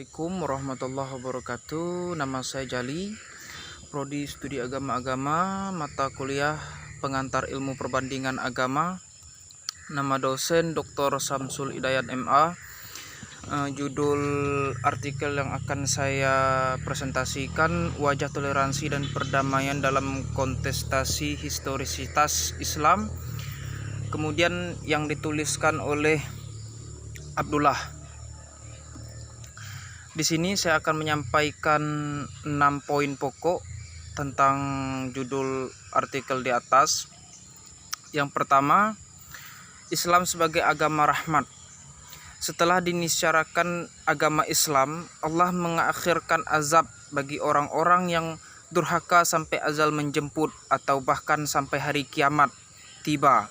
Assalamualaikum warahmatullahi wabarakatuh. Nama saya Jali, Prodi Studi Agama-Agama, mata kuliah Pengantar Ilmu Perbandingan Agama. Nama dosen Dr. Samsul Hidayat MA. Judul artikel yang akan saya presentasikan, wajah toleransi dan perdamaian dalam kontestasi historisitas Islam. Kemudian yang dituliskan oleh Abdullah. Di sini saya akan menyampaikan 6 poin pokok tentang judul artikel di atas. Yang pertama, Islam sebagai agama rahmat. Setelah dinisyaratkan agama Islam, Allah mengakhirkan azab bagi orang-orang yang durhaka sampai azal menjemput atau bahkan sampai hari kiamat tiba.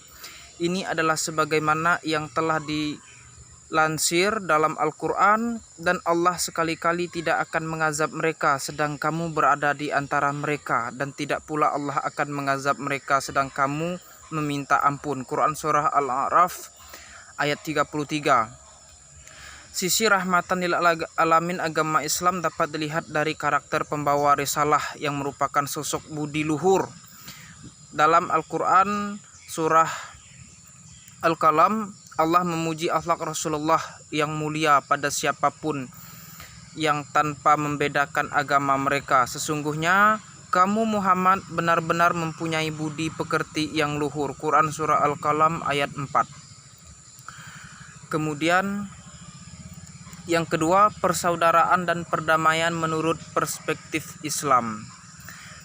Ini adalah sebagaimana yang telah dilansir dalam Al-Quran, dan Allah sekali-kali tidak akan mengazab mereka sedang kamu berada di antara mereka, dan tidak pula Allah akan mengazab mereka sedang kamu meminta ampun. Quran Surah Al-A'raf ayat 33. Sisi rahmatan lil alamin agama Islam dapat dilihat dari karakter pembawa risalah yang merupakan sosok budi luhur. Dalam Al-Quran Surah Al-Qalam, Allah memuji akhlak Rasulullah yang mulia pada siapapun yang tanpa membedakan agama mereka. Sesungguhnya kamu Muhammad benar-benar mempunyai budi pekerti yang luhur. Quran Surah Al-Qalam ayat 4. Kemudian yang kedua, persaudaraan dan perdamaian menurut perspektif Islam.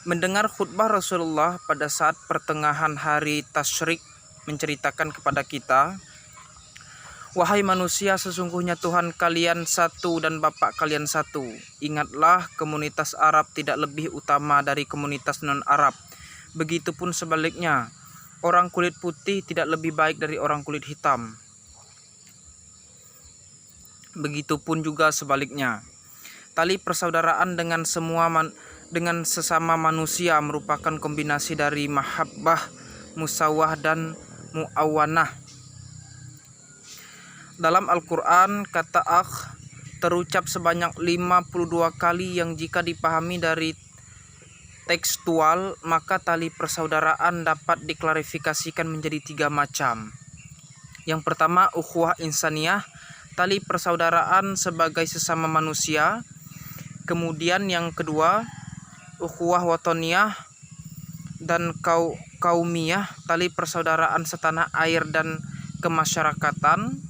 Mendengar khutbah Rasulullah pada saat pertengahan hari Tasyrik menceritakan kepada kita, wahai manusia, sesungguhnya Tuhan kalian satu dan Bapa kalian satu. Ingatlah, komunitas Arab tidak lebih utama dari komunitas non-Arab. Begitupun sebaliknya, orang kulit putih tidak lebih baik dari orang kulit hitam. Begitupun juga sebaliknya. Tali persaudaraan dengan sesama manusia merupakan kombinasi dari mahabbah, musawah, dan mu'awanah. Dalam Al-Quran, kata akh terucap sebanyak 52 kali yang jika dipahami dari tekstual, maka tali persaudaraan dapat diklarifikasikan menjadi 3 macam. Yang pertama, ukhuwah insaniyah, tali persaudaraan sebagai sesama manusia. Kemudian yang kedua, ukhuwah watoniyah dan kaumiyah, tali persaudaraan setanah air dan kemasyarakatan.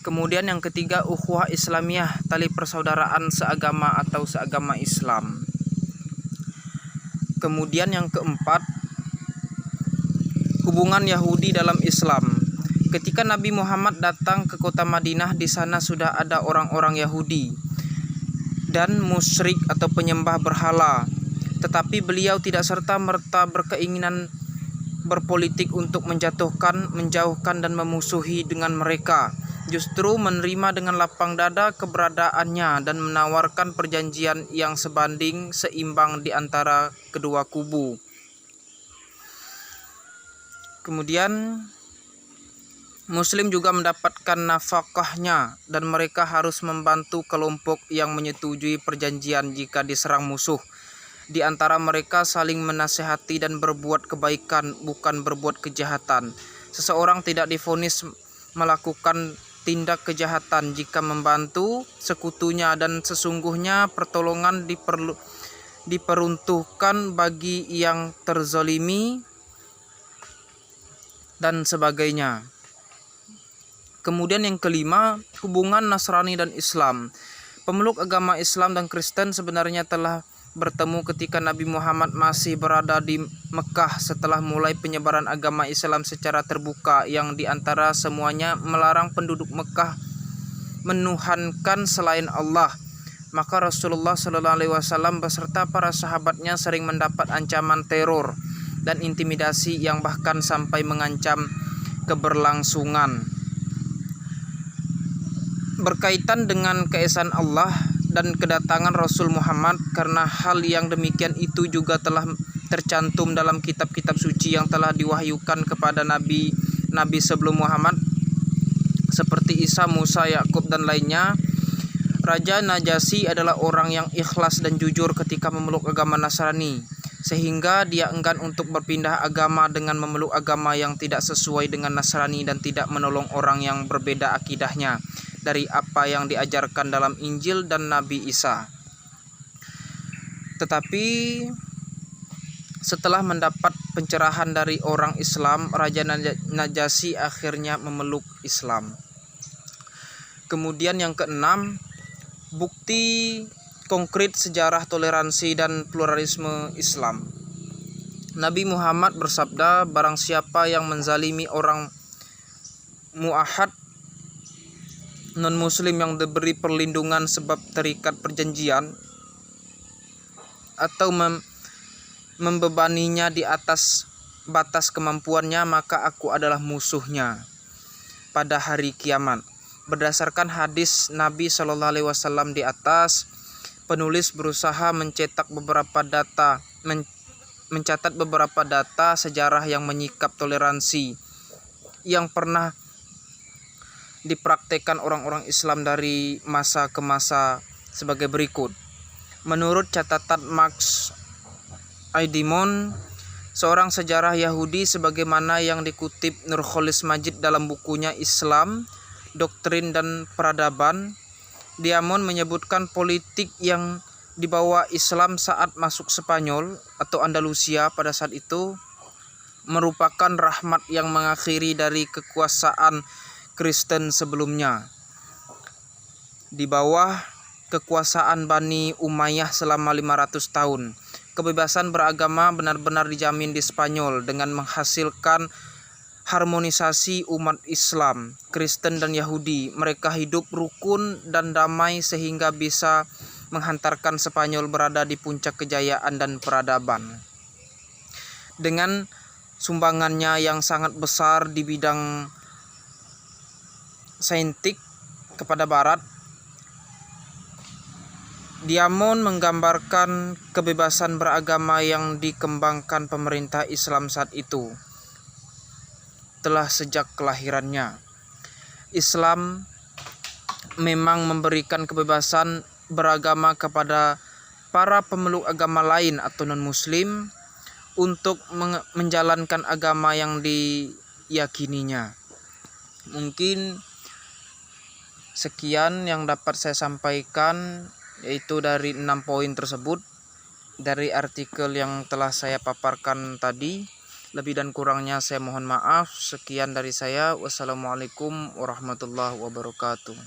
Kemudian yang ketiga, ukhuwah islamiyah, tali persaudaraan seagama atau seagama Islam. Kemudian yang keempat, hubungan Yahudi dalam Islam. Ketika Nabi Muhammad datang ke kota Madinah, di sana sudah ada orang-orang Yahudi dan musyrik atau penyembah berhala. Tetapi beliau tidak serta-merta berkeinginan berpolitik untuk menjauhkan dan memusuhi dengan mereka. Justru menerima dengan lapang dada keberadaannya dan menawarkan perjanjian yang seimbang di antara kedua kubu. Kemudian Muslim juga mendapatkan nafkahnya, dan mereka harus membantu kelompok yang menyetujui perjanjian jika diserang musuh. Di antara mereka saling menasihati dan berbuat kebaikan, bukan berbuat kejahatan. Seseorang tidak divonis melakukan tindak kejahatan jika membantu sekutunya, dan sesungguhnya pertolongan diperuntukkan bagi yang terzalimi dan sebagainya. Kemudian yang kelima, hubungan Nasrani dan Islam. Pemeluk agama Islam dan Kristen sebenarnya telah bertemu ketika Nabi Muhammad masih berada di Mekah setelah mulai penyebaran agama Islam secara terbuka, yang diantara semuanya melarang penduduk Mekah menuhankan selain Allah. Maka Rasulullah SAW beserta para sahabatnya sering mendapat ancaman teror dan intimidasi yang bahkan sampai mengancam keberlangsungan. Berkaitan dengan keesaan Allah dan kedatangan Rasul Muhammad, karena hal yang demikian itu juga telah tercantum dalam kitab-kitab suci yang telah diwahyukan kepada nabi sebelum Muhammad seperti Isa, Musa, Yakub dan lainnya. Raja Najasyi adalah orang yang ikhlas dan jujur ketika memeluk agama Nasrani, sehingga dia enggan untuk berpindah agama dengan memeluk agama yang tidak sesuai dengan Nasrani dan tidak menolong orang yang berbeda akidahnya dari apa yang diajarkan dalam Injil dan Nabi Isa. Tetapi setelah mendapat pencerahan dari orang Islam, Raja Najasyi akhirnya memeluk Islam. Kemudian yang keenam, bukti konkret sejarah toleransi dan pluralisme Islam. Nabi Muhammad bersabda, barang siapa yang menzalimi orang mu'ahad non-muslim yang diberi perlindungan sebab terikat perjanjian atau membebaninya di atas batas kemampuannya, maka aku adalah musuhnya pada hari kiamat. Berdasarkan hadis Nabi Shallallahu Alaihi Wasallam di atas, penulis berusaha mencatat beberapa data sejarah yang menyikap toleransi yang pernah dipraktekkan orang-orang Islam dari masa ke masa sebagai berikut. Menurut catatan Max Aidimon, seorang sejarah Yahudi sebagaimana yang dikutip Nurcholish Majid dalam bukunya Islam, Doktrin dan Peradaban, Diamond menyebutkan politik yang dibawa Islam saat masuk Spanyol atau Andalusia pada saat itu merupakan rahmat yang mengakhiri dari kekuasaan Kristen sebelumnya. Di bawah kekuasaan Bani Umayyah selama 500 tahun, kebebasan beragama benar-benar dijamin di Spanyol dengan menghasilkan harmonisasi umat Islam, Kristen dan Yahudi. Mereka hidup rukun dan damai sehingga bisa menghantarkan Spanyol berada di puncak kejayaan dan peradaban. Dengan sumbangannya yang sangat besar di bidang saintik kepada Barat, Diamond menggambarkan kebebasan beragama yang dikembangkan pemerintah Islam saat itu telah sejak kelahirannya. Islam memang memberikan kebebasan beragama kepada para pemeluk agama lain atau non-muslim untuk menjalankan agama yang diyakininya. Mungkin sekian yang dapat saya sampaikan, yaitu dari 6 poin tersebut dari artikel yang telah saya paparkan tadi. Lebih dan kurangnya saya mohon maaf. Sekian dari saya. Wassalamualaikum warahmatullahi wabarakatuh.